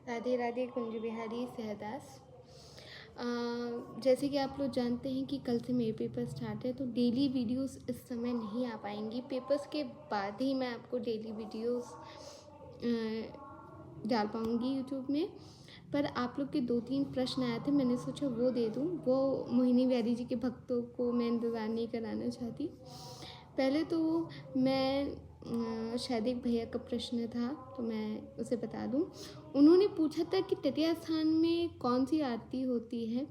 राधे राधे कुंज बिहारी सहदास। जैसे कि आप लोग जानते हैं कि कल से मेरे पेपर स्टार्ट है, तो डेली वीडियोस इस समय नहीं आ पाएंगी। पेपर्स के बाद ही मैं आपको डेली वीडियोस डाल पाऊँगी यूट्यूब में। पर आप लोग के 2-3 प्रश्न आए थे, मैंने सोचा वो दे दूँ। वो मोहिनी बिहारी जी के भक्तों को मैं इंतज़ार नहीं कराना चाहती। पहले तो मैं शायद एक भैया का प्रश्न था, तो मैं उसे बता दूं। उन्होंने पूछा था कि तटिया स्थान में कौन सी आरती होती है।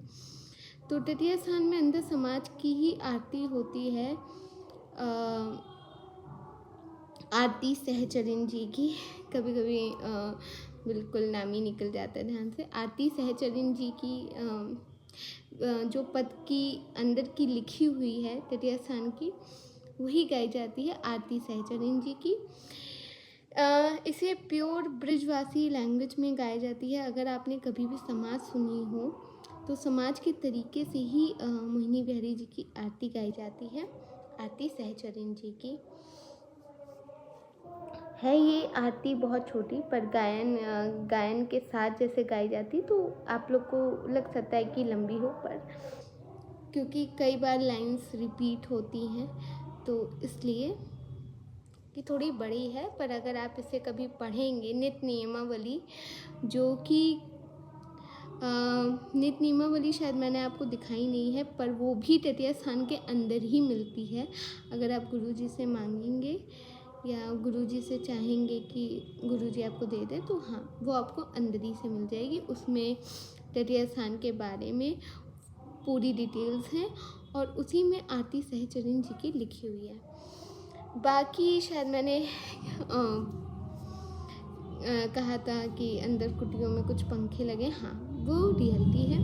तो तटिया स्थान में अंध समाज की ही आरती होती है, आरती सहचरण जी की। कभी कभी बिल्कुल नाम ही निकल जाता है ध्यान से। आरती सहचरण जी की जो पद की अंदर की लिखी हुई है तटिया स्थान की, वही गाई जाती है, आरती सहचरण जी की। इसे प्योर ब्रिजवासी लैंग्वेज में गाई जाती है। अगर आपने कभी भी समाज सुनी हो तो समाज के तरीके से ही मोहिनी बिहारी जी की आरती गाई जाती है, आरती सहचरण जी की है। ये आरती बहुत छोटी पर गायन के साथ जैसे गाई जाती, तो आप लोग को लग सकता है कि लंबी हो, पर क्योंकि कई बार लाइंस रिपीट होती हैं तो इसलिए कि थोड़ी बड़ी है। पर अगर आप इसे कभी पढ़ेंगे, नित्य नियमावली, जो कि नित्य नियमावली शायद मैंने आपको दिखाई नहीं है, पर वो भी तटिया स्थान के अंदर ही मिलती है। अगर आप गुरुजी से मांगेंगे या गुरुजी से चाहेंगे कि गुरुजी आपको दे दे, तो हाँ, वो आपको अंदर ही से मिल जाएगी। उसमें तटिया स्थान के बारे में पूरी डिटेल्स हैं और उसी में आरती सहचरण जी की लिखी हुई है। बाकी शायद मैंने कहा था कि अंदर कुटियों में कुछ पंखे लगे, हाँ, वो रियलिटी है।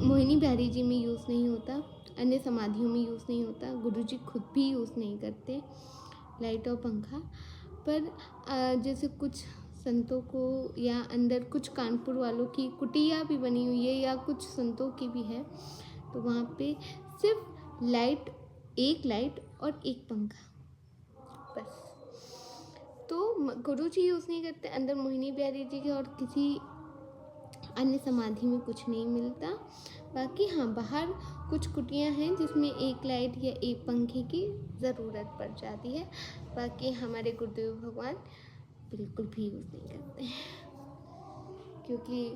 मोहिनी बिहारी जी में यूज़ नहीं होता, अन्य समाधियों में यूज़ नहीं होता, गुरुजी खुद भी यूज़ नहीं करते लाइट और पंखा। पर जैसे कुछ संतों को या अंदर कुछ कानपुर वालों की कुटिया भी बनी हुई है या कुछ संतों की भी है, तो वहाँ पे सिर्फ लाइट, एक लाइट और एक पंखा बस। तो गुरुजी यूज़ नहीं करते अंदर मोहिनी बिहारी जी के, और किसी अन्य समाधि में कुछ नहीं मिलता। बाकी हाँ, बाहर कुछ कुटियाँ हैं जिसमें एक लाइट या एक पंखे की ज़रूरत पड़ जाती है। बाकी हमारे गुरुदेव भगवान बिल्कुल भी यूज़ नहीं करते हैं, क्योंकि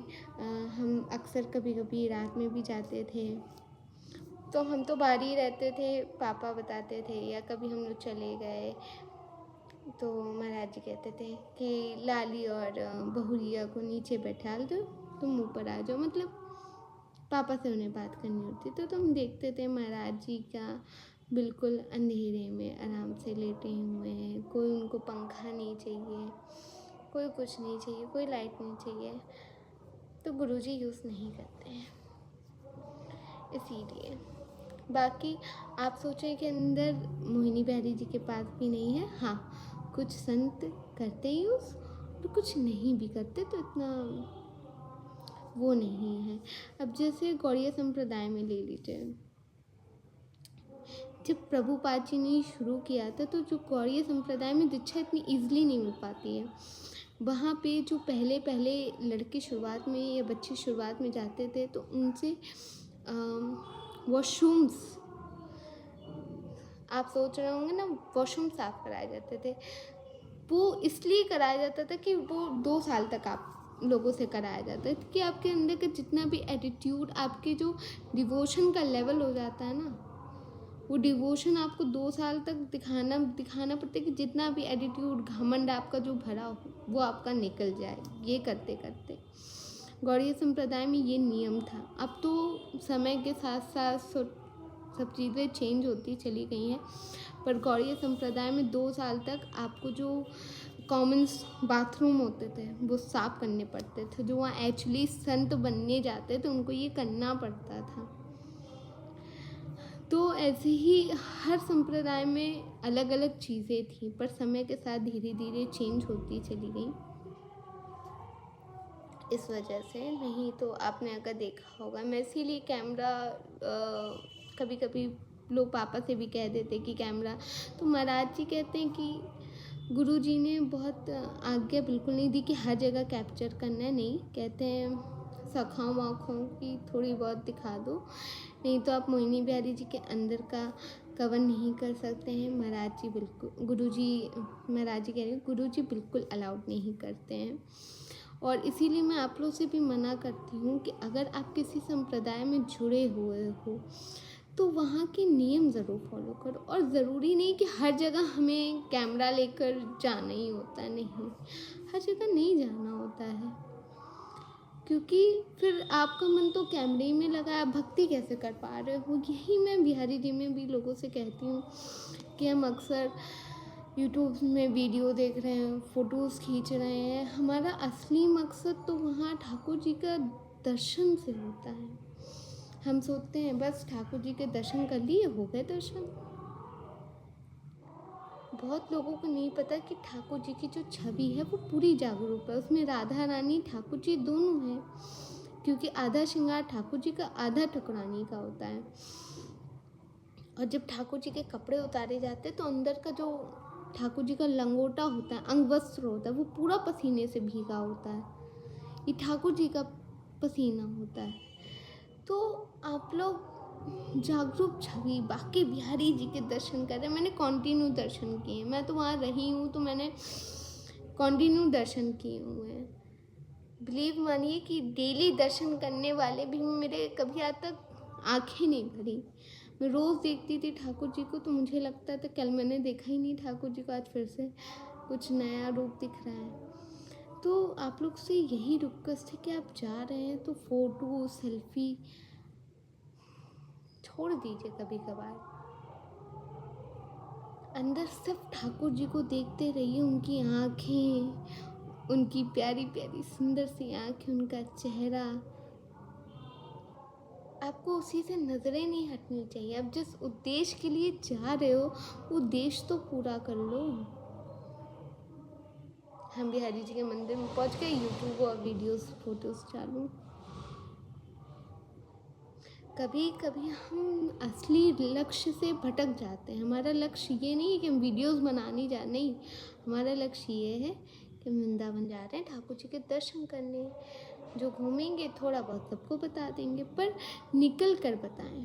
हम अक्सर कभी कभी रात में भी जाते थे, तो हम तो बाहर ही रहते थे, पापा बताते थे, या कभी हम लोग चले गए तो महाराज जी कहते थे कि लाली और बहुरिया को नीचे बैठा दो, तुम ऊपर आ जाओ। मतलब पापा से उन्हें बात करनी होती, तो हम देखते थे महाराज जी का बिल्कुल अंधेरे में आराम से लेटे हुए हैं। कोई उनको पंखा नहीं चाहिए, कोई कुछ नहीं चाहिए, कोई लाइट नहीं चाहिए, तो गुरुजी यूज़ नहीं करते हैं इसीलिए। बाकी आप सोचें कि अंदर मोहिनी बिहारी जी के पास भी नहीं है। हाँ, कुछ संत करते ही यूज़ और कुछ नहीं भी करते, तो इतना वो नहीं है। अब जैसे गौड़िया संप्रदाय में ले लीजिए, जब प्रभुपाद जी ने शुरू किया था, तो जो गौड़िया संप्रदाय में दीक्षा इतनी ईजिली नहीं मिल पाती है। वहाँ पे जो पहले पहले लड़के शुरुआत में या बच्चे शुरुआत में जाते थे, तो उनसे वॉशरूम्स, आप सोच रहे होंगे ना, वॉशरूम साफ कराए जाते थे। वो इसलिए कराया जाता था कि वो 2 साल तक आप लोगों से कराया जाता है कि आपके अंदर का जितना भी एटीट्यूड, आपके जो डिवोशन का लेवल हो जाता है ना, वो डिवोशन आपको 2 साल तक दिखाना पड़ता है कि जितना भी एटीट्यूड, घमंड आपका जो भरा हो, वो आपका निकल जाए। ये करते करते गौड़ीय संप्रदाय में ये नियम था। अब तो समय के साथ साथ सब चीज़ें चेंज होती चली गई हैं, पर गौड़ीय संप्रदाय में 2 साल तक आपको जो कॉमन बाथरूम होते थे वो साफ करने पड़ते थे। जो वहाँ एक्चुअली संत बनने जाते थे उनको ये करना पड़ता था। तो ऐसे ही हर संप्रदाय में अलग अलग चीज़ें थी, पर समय के साथ धीरे धीरे चेंज होती चली गई। इस वजह से, नहीं तो आपने अगर देखा होगा, मैं इसीलिए कैमरा कभी कभी लोग पापा से भी कह देते कि कैमरा, तो महाराज जी कहते हैं कि गुरुजी ने बहुत आज्ञा बिल्कुल नहीं दी कि हर जगह कैप्चर करना है, नहीं, कहते हैं शाखाओं वाखाओं की थोड़ी बहुत दिखा दो, नहीं तो आप मोहिनी बिहारी जी के अंदर का कवर नहीं कर सकते हैं। महाराज जी बिल्कुल, महाराज जी कह रहे हैं, गुरुजी बिल्कुल अलाउड नहीं करते हैं। और इसीलिए मैं आप लोग से भी मना करती हूँ कि अगर आप किसी संप्रदाय में जुड़े हुए हो तो वहाँ के नियम ज़रूर फॉलो करो। और ज़रूरी नहीं कि हर जगह हमें कैमरा लेकर जाना ही होता है, नहीं, हर जगह नहीं जाना होता है, क्योंकि फिर आपका मन तो कैमरे में लगा है, आप भक्ति कैसे कर पा रहे हो। यही मैं बिहारी जी में भी लोगों से कहती हूँ कि हम अक्सर यूट्यूब में वीडियो देख रहे हैं, फ़ोटोज़ खींच रहे हैं, हमारा असली मकसद तो वहाँ ठाकुर जी का दर्शन से होता है। हम सोचते हैं बस ठाकुर जी के दर्शन कर लिए, हो गए दर्शन। बहुत लोगों को नहीं पता कि ठाकुर जी की जो छवि है वो पूरी जागरूक है, उसमें राधा रानी ठाकुर जी दोनों हैं, क्योंकि आधा श्रृंगार ठाकुर जी का, आधा ठकुरानी का होता है। और जब ठाकुर जी के कपड़े उतारे जाते हैं तो अंदर का जो ठाकुर जी का लंगोटा होता है, अंग वस्त्र होता है, वो पूरा पसीने से भीगा होता है, ये ठाकुर जी का पसीना होता है। तो आप लोग जागरूक छवि बाकी बिहारी जी के दर्शन कर रहे हैं। मैंने कंटिन्यू दर्शन किए, मैं तो वहाँ रही हूँ तो मैंने कंटिन्यू दर्शन किए हुए हैं। बिलीव मानिए कि डेली दर्शन करने वाले भी मेरे कभी आज तक आँखें नहीं भरी। मैं रोज़ देखती थी ठाकुर जी को तो मुझे लगता था कल मैंने देखा ही नहीं ठाकुर जी को, आज फिर से कुछ नया रूप दिख रहा है। तो आप लोग से यही रिक्वेस्ट है कि आप जा रहे हैं तो फ़ोटो सेल्फी छोड़ दीजिए कभी कभार, अंदर सिर्फ ठाकुर जी को देखते रहिए, उनकी आँखें, उनकी प्यारी प्यारी सुंदर सी आँखें, उनका चेहरा, आपको उसी से नज़रें नहीं हटनी चाहिए। आप जिस उद्देश्य के लिए जा रहे हो वो उद्देश्य तो पूरा कर लो। हम बिहारी जी के मंदिर में पहुंच गए, यूट्यूब और वीडियोस फोटोज़ चालू। कभी कभी हम असली लक्ष्य से भटक जाते हैं। हमारा लक्ष्य ये नहीं है कि हम वीडियोस बनाने जा, नहीं, हमारा लक्ष्य ये है कि हम वृंदावन जा रहे हैं ठाकुर जी के दर्शन करने। जो घूमेंगे थोड़ा बहुत सबको बता देंगे, पर निकल कर बताएं।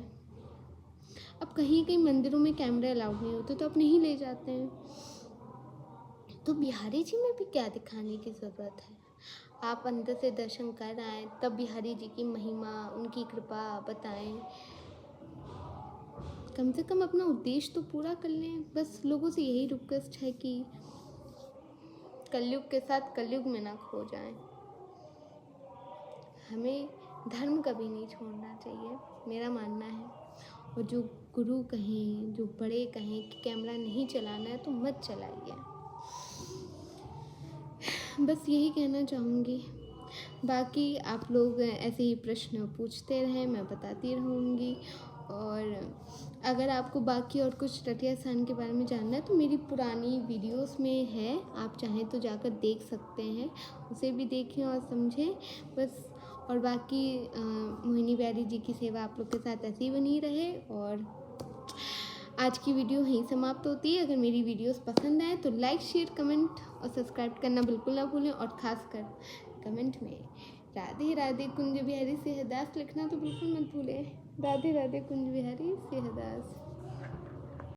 अब कहीं कहीं मंदिरों में कैमरे अलाउड नहीं होते तो आप नहीं ले जाते हैं, तो बिहारी जी में भी क्या दिखाने की ज़रूरत है। आप अंदर से दर्शन कर आए तब बिहारी जी की महिमा, उनकी कृपा बताएं। कम से कम अपना उद्देश्य तो पूरा कर लें। बस लोगों से यही रिक्वेस्ट है कि कलयुग के साथ कलयुग में ना खो जाएं। हमें धर्म कभी नहीं छोड़ना चाहिए, मेरा मानना है। और जो गुरु कहें, जो बड़े कहें कि कैमरा नहीं चलाना है तो मत चलाइए, बस यही कहना चाहूँगी। बाकी आप लोग ऐसे ही प्रश्न पूछते रहें, मैं बताती रहूँगी। और अगर आपको बाकी और कुछ रतिया स्थान के बारे में जानना है तो मेरी पुरानी वीडियोस में है, आप चाहें तो जाकर देख सकते हैं, उसे भी देखें और समझें बस। और बाकी मोहिनी बिहारी जी की सेवा आप लोग के साथ ऐसी ही बनी रहे। और आज की वीडियो यहीं समाप्त होती है। अगर मेरी वीडियोस पसंद आए तो लाइक, शेयर, कमेंट और सब्सक्राइब करना बिल्कुल ना भूलें। और ख़ासकर कमेंट में राधे राधे कुंज बिहारी सिंह दास लिखना तो बिल्कुल मत भूलें। राधे राधे कुंज बिहारी सिंह दास।